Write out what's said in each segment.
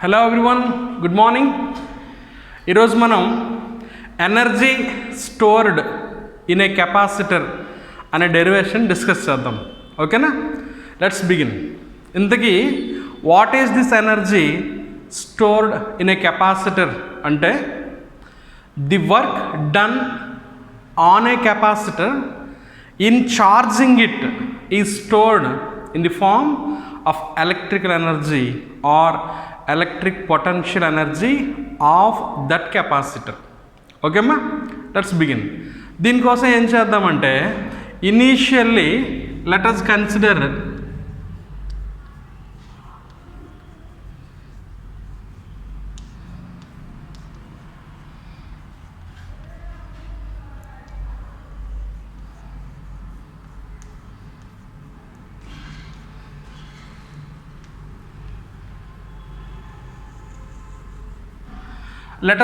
Hello everyone, good morning. ఈరోజు మనం energy stored in a capacitor అనే డెరివేషన్ డిస్కస్ చేద్దాం. ఓకేనా? Let's begin. ఇంతకీ what is this energy stored in a capacitor అంటే the work done on a capacitor in charging it is stored in the form of electrical energy or electric potential energy of that capacitor. Okay ma, let's begin. దీని కోసం ఏం చేద్దామంటే initially let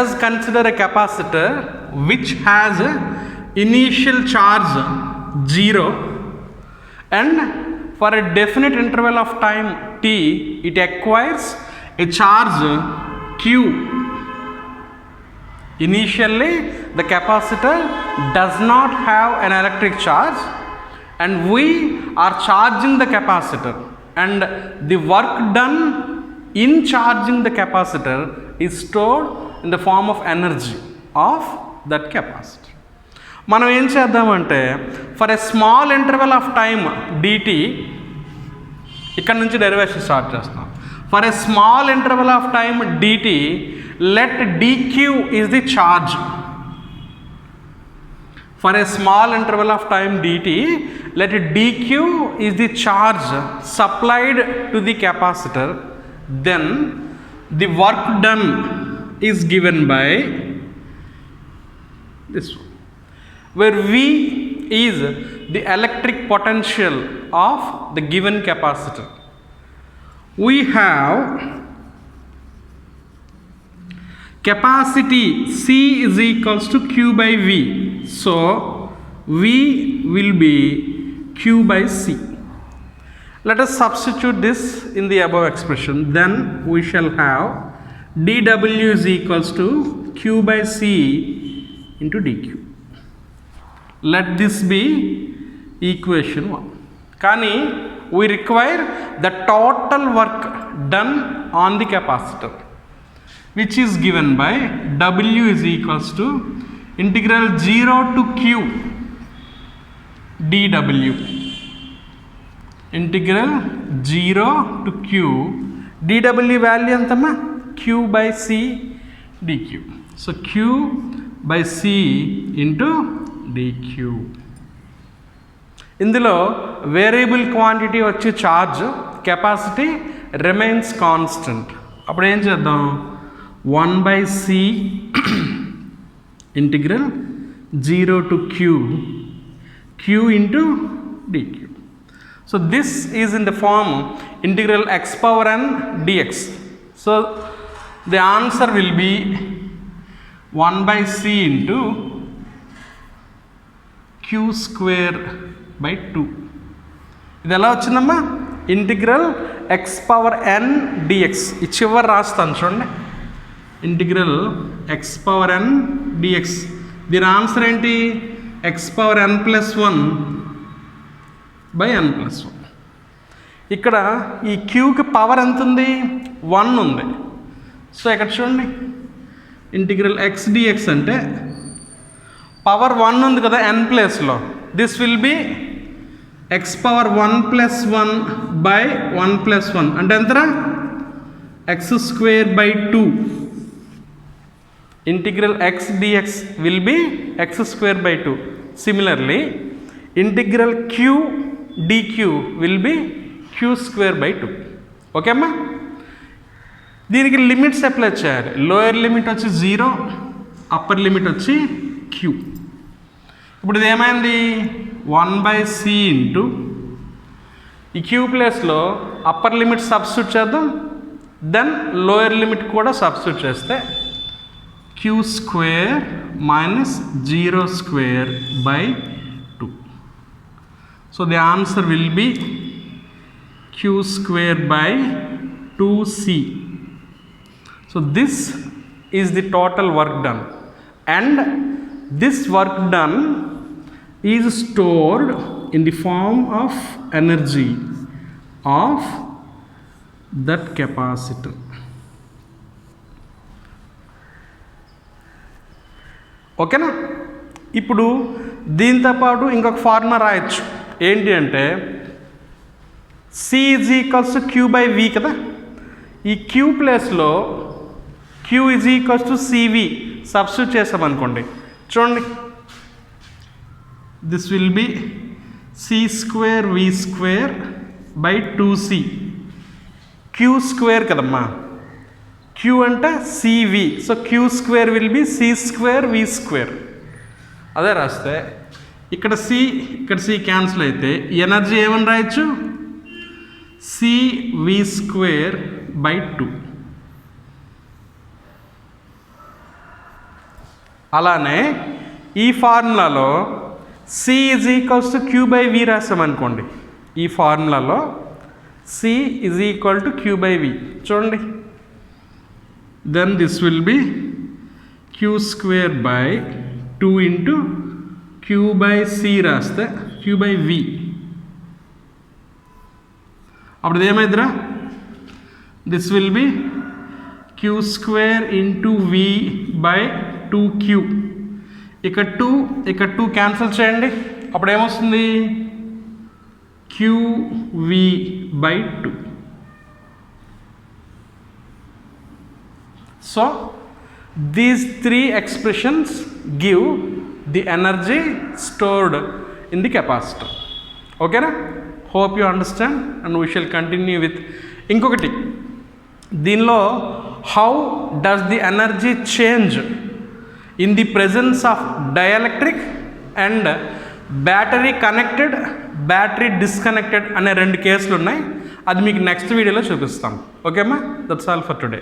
us consider a capacitor which has initial charge 0 and for a definite interval of time t it acquires a charge q. Initially the capacitor does not have an electric charge and we are charging the capacitor, and the work done in charging the capacitor is stored in the form of energy of that capacitor. మనం ఏం చేద్దామంటే for a small interval of time dt, ఇక్కడ నుంచి derivation start చేస్తాం. For a small interval of time dt let dq is the charge. For a small interval of time dt let dq is the charge supplied to the capacitor, then the work done is given by this one, where V is the electric potential of the given capacitor. We have capacity C is equals to Q by V, so V will be Q by C. Let us substitute this in the above expression, then we shall have dW is equals to Q by C into dQ. Let this be equation 1. Kani we require the total work done on the capacitor, which is given by W is equals to integral 0 to Q dW. Integral 0 to Q dW value ఎంతమ్మా? Q by C dQ. So Q by C into dQ. ఇందులో variable quantity వచ్చి charge, capacity remains constant. అప్పుడు ఏం చేద్దాం? 1 by C integral 0 to Q into dQ. So this is in the form integral x power n dx. So the answer will be 1 by C into Q square by 2. ఇది ఎలా వచ్చిందమ్మా? Integral x power n dx. ఈ చివరి రాస్తాను చూడండి, integral x power n dx. దీని answer ఏంటి? x power n plus 1 by n plus 1. ఇక్కడ ఈ క్యూకి పవర్ ఎంత ఉంది? 1 ఉంది. సో ఇక్కడ చూడండి, ఇంటిగ్రల్ x dx అంటే పవర్ 1 ఉంది కదా n ప్లేస్లో. This will be x power 1 plus 1 by 1 plus 1 అంటే ఎంతరా? x square by 2. Integral x dx will be x square by 2. Similarly integral q dq will be q square by 2. Okay అమ్మా? దీనికి limits apply చేయాలి. Lower limit వచ్చి 0, upper limit వచ్చి q. ఇప్పుడు ఇది ఏమైంది? 1 by C ఇంటూ ఈ q ప్లేస్లో అప్పర్ లిమిట్ సబ్స్టిట్యూట్ చేద్దాం, దెన్ లోయర్ లిమిట్ కూడా సబ్స్టిట్యూట్ చేస్తే q square minus 0 square by 2. So the answer will be q square by 2c. So this is the total work done, and this work done is stored in the form of energy of that capacitor. ఓకేనా? ఇప్పుడు దీంతో పాటు ఇంకొక formula రాయొచ్చు. ఏంటి అంటే C is equals to Q by V కదా. ఈ Q ప్లేస్లో Q is equals to CV substitute చేసామనుకోండి. చూడండి, this will be C square V square by 2C. Q square కదమ్మా, Q అంటే CV, so Q square will be C square V square. అదే రాస్తే ఇక్కడ C క్యాన్సిల్ అయితే energy ఏమని రాయొచ్చు, CV స్క్వేర్ బై 2. అలానే ఈ ఫార్ములాలో C is equals to Q by V రాసామనుకోండి. ఈ ఫార్ములాలో C is equal to Q by V చూడండి. Then this will be Q square by 2 into Q by C రాస్తే Q by V. అప్పుడు ఏమైందిరా, this will be Q square into V by 2Q. ఇక్కడ 2 cancel చేయండి, అప్పుడు ఏమొస్తుంది, QV by 2. So these three expressions give the energy stored in the capacitor. Okay na? Hope you understand, and we shall continue with inkokati. Deenlo how does the energy change in the presence of dielectric and battery connected, battery disconnected అనే 2 కేసులు ఉన్నాయి. అది మీకు next వీడియోలో చూపిస్తాం. ఓకేమ్మా, that's all for today.